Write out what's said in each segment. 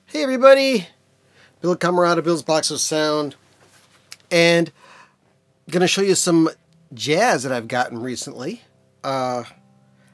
Hey everybody, Bill Camarada, Bill's Box of Sound, and I'm going to show you some jazz that I've gotten recently, and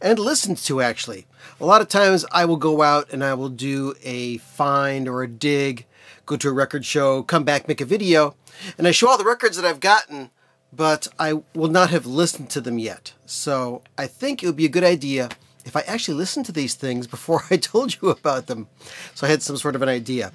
listened to actually. A lot of times I will go out and I will do a find or a dig, go to a record show, come back, make a video, and I show all the records that I've gotten, but I will not have listened to them yet. So I think it would be a good idea if I actually listened to these things before I told you about them. So I had some sort of an idea.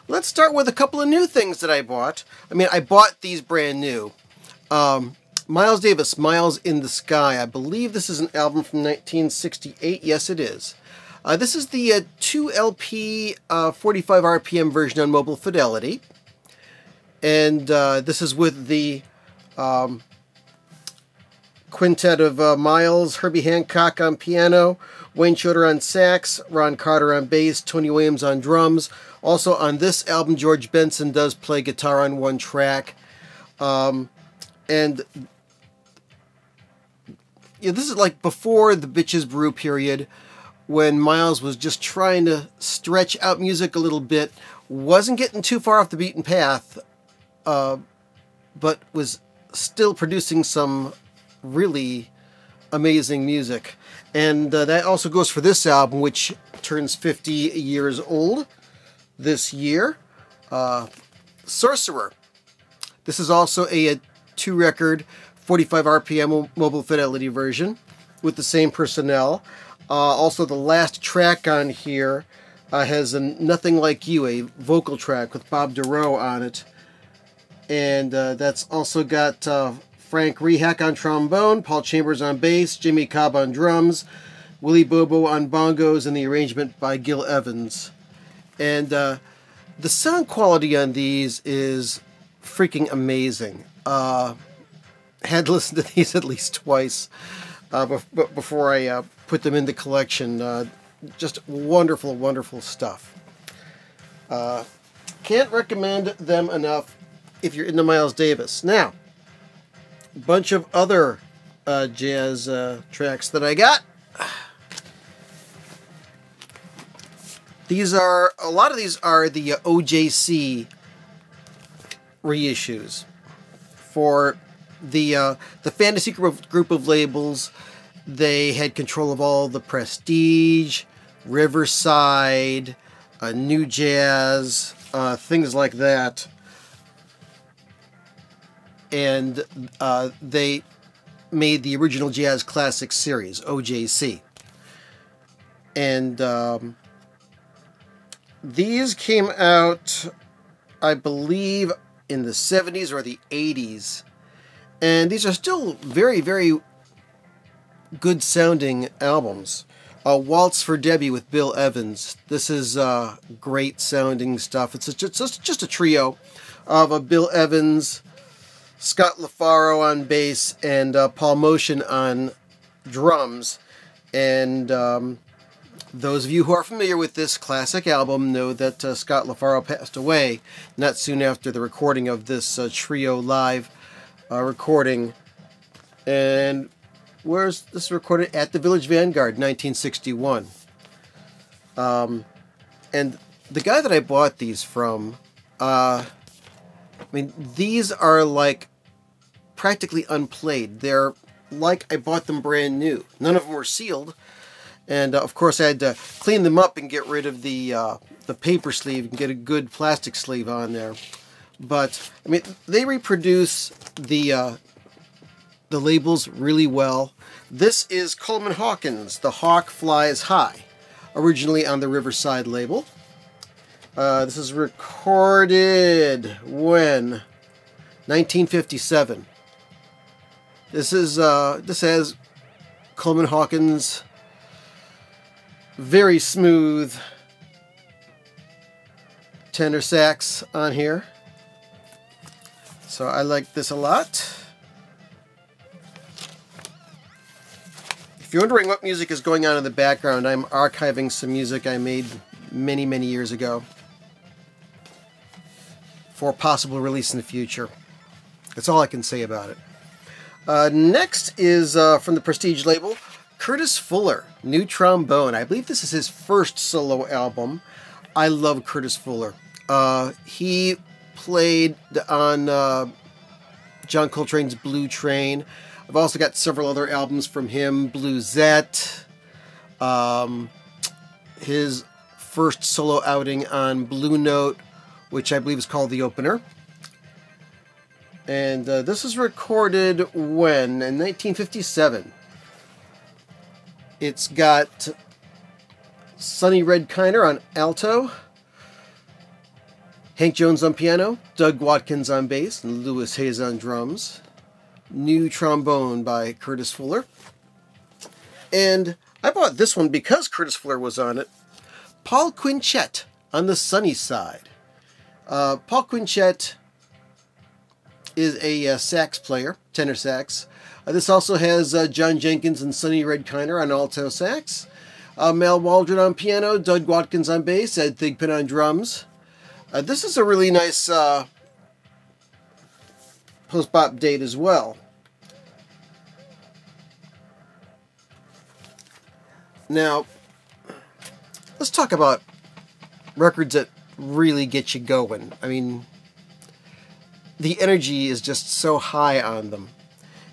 Let's start with a couple of new things that I bought. I bought these brand new. Miles Davis, Miles in the Sky. I believe this is an album from 1968. Yes, it is. This is the 2LP 45 RPM version on Mobile Fidelity. And this is with the quintet of Miles, Herbie Hancock on piano, Wayne Shorter on sax, Ron Carter on bass, Tony Williams on drums. Also on this album, George Benson does play guitar on one track. And yeah, this is like before the Bitches Brew period, when Miles was just trying to stretch out music a little bit, wasn't getting too far off the beaten path, but was still producing some really amazing music. And that also goes for this album, which turns 50 years old this year. Sorcerer. This is also a 2-record 45 RPM Mobile Fidelity version with the same personnel. Also the last track on here has a Nothing Like You, a vocal track with Bob DeRoe on it. And that's also got Frank Rehack on trombone, Paul Chambers on bass, Jimmy Cobb on drums, Willie Bobo on bongos, and the arrangement by Gil Evans. And the sound quality on these is freaking amazing. Had to listen to these at least twice before I put them in the collection. Just wonderful, wonderful stuff. Can't recommend them enough if you're into Miles Davis. Now, a bunch of other jazz tracks that I got. A lot of these are the OJC reissues for the Fantasy group of labels. They had control of all the Prestige, Riverside, New Jazz, things like that. And they made the original Jazz Classics series, OJC. And these came out, I believe, in the 70s or the 80s. And these are still very, very good sounding albums. Waltz for Debbie with Bill Evans. This is great sounding stuff. It's just a trio of Bill Evans, Scott LaFaro on bass, and Paul Motion on drums. And those of you who are familiar with this classic album know that Scott LaFaro passed away not soon after the recording of this trio live recording. And where's this recorded? At the Village Vanguard, 1961. And the guy that I bought these from, these are like practically unplayed. They're like I bought them brand new. None of them were sealed. And of course I had to clean them up and get rid of the paper sleeve and get a good plastic sleeve on there. But they reproduce the labels really well. This is Coleman Hawkins, The Hawk Flies High, originally on the Riverside label. This is recorded when? 1957. This has Coleman Hawkins' very smooth tenor sax on here. So I like this a lot. If you're wondering what music is going on in the background, I'm archiving some music I made many, many years ago for possible release in the future. That's all I can say about it. Next is from the Prestige label, Curtis Fuller, New Trombone. I believe this is his first solo album. I love Curtis Fuller. He played on John Coltrane's Blue Train. I've also got several other albums from him. Bluesette. His first solo outing on Blue Note, which I believe is called The Opener. And this was recorded when? In 1957. It's got Sonny Red Kiner on alto, Hank Jones on piano, Doug Watkins on bass, and Louis Hayes on drums. New trombone by Curtis Fuller. And I bought this one because Curtis Fuller was on it. Paul Quinchette on the sunny side. Paul Quinchette is a sax player, tenor sax. This also has John Jenkins and Sonny Red Kiner on alto sax. Mal Waldron on piano, Doug Watkins on bass, Ed Thigpen on drums. This is a really nice post-bop date as well. Now, let's talk about records that really get you going. I mean, the energy is just so high on them.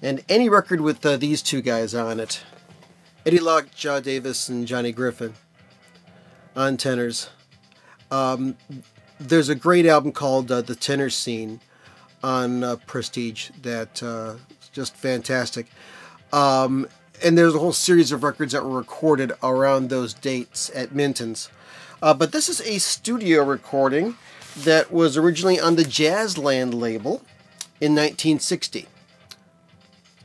And any record with these two guys on it, Eddie Lockjaw Davis and Johnny Griffin on tenors. There's a great album called The Tenor Scene on Prestige that is just fantastic. And there's a whole series of records that were recorded around those dates at Minton's. But this is a studio recording that was originally on the Jazzland label in 1960.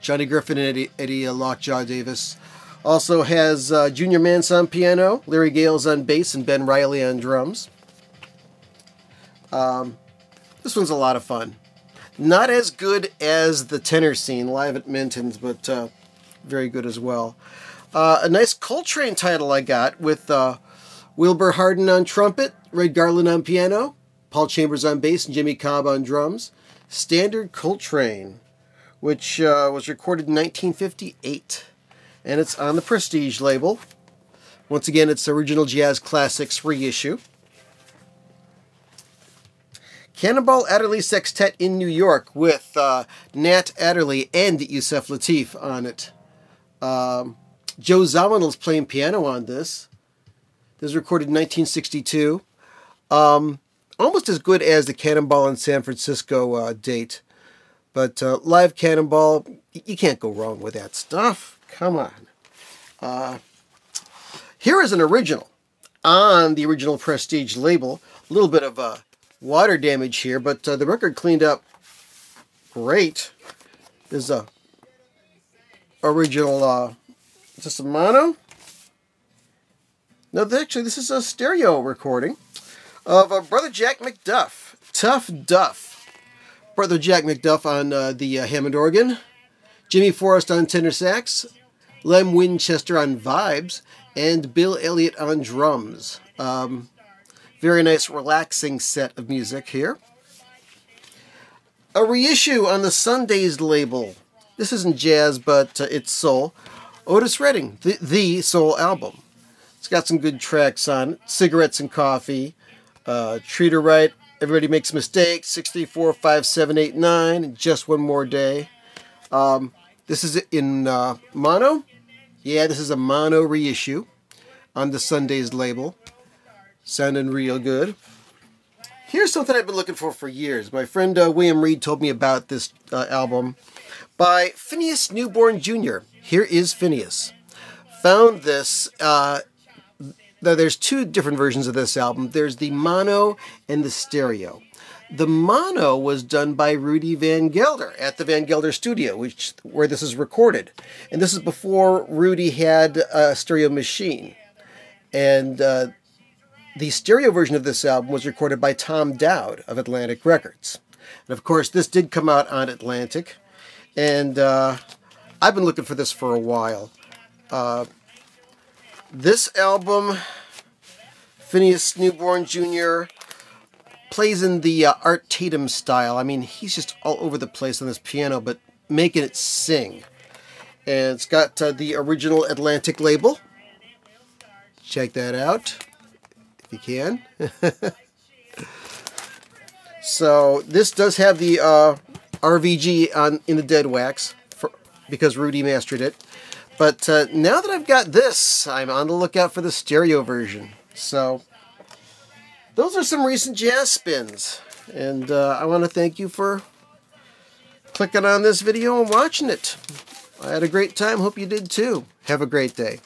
Johnny Griffin and Eddie Lockjaw Davis. Also has Junior Mance on piano, Larry Gales on bass, and Ben Riley on drums. This one's a lot of fun. Not as good as The Tenor Scene live at Minton's, but very good as well. A nice Coltrane title I got with Wilbur Harden on trumpet, Red Garland on piano, Paul Chambers on bass, and Jimmy Cobb on drums. Standard Coltrane, which was recorded in 1958. And it's on the Prestige label. Once again, it's Original Jazz Classics reissue. Cannonball Adderley Sextet in New York with Nat Adderley and Yusef Lateef on it. Joe Zawinul's playing piano on this. This was recorded in 1962. Almost as good as the Cannonball in San Francisco date. But live Cannonball, you can't go wrong with that stuff. Come on. Here is an original on the Original Prestige label. A little bit of water damage here, but the record cleaned up great. There's a original, is this a mono? No, actually this is a stereo recording of Brother Jack McDuff. Tough Duff. Brother Jack McDuff on the Hammond organ. Jimmy Forrest on tenor sax. Lem Winchester on vibes. And Bill Elliott on drums. Very nice, relaxing set of music here. A reissue on the Sundays label. This isn't jazz, but it's soul. Otis Redding, the soul album. It's got some good tracks on it. Cigarettes and Coffee, Treat Her Right, Everybody Makes Mistakes, 634, 5789, Just One More Day. This is in mono. Yeah, this is a mono reissue on the Sundays label. Sounding real good. Here's something I've been looking for years. My friend William Reed told me about this album by Phineas Newborn Jr. Here is Phineas. Found this. There's two different versions of this album. There's the mono and the stereo. The mono was done by Rudy Van Gelder at the Van Gelder studio, where this is recorded. And this is before Rudy had a stereo machine. And the stereo version of this album was recorded by Tom Dowd of Atlantic Records. And of course, this did come out on Atlantic. And I've been looking for this for a while. This album, Phineas Newborn Jr. plays in the Art Tatum style. I mean, he's just all over the place on this piano, but making it sing. And it's got the original Atlantic label. Check that out. if you can. So this does have the RVG in the dead wax because Rudy mastered it. But now that I've got this, I'm on the lookout for the stereo version. So those are some recent jazz spins. And I want to thank you for clicking on this video and watching it. I had a great time. Hope you did too. Have a great day.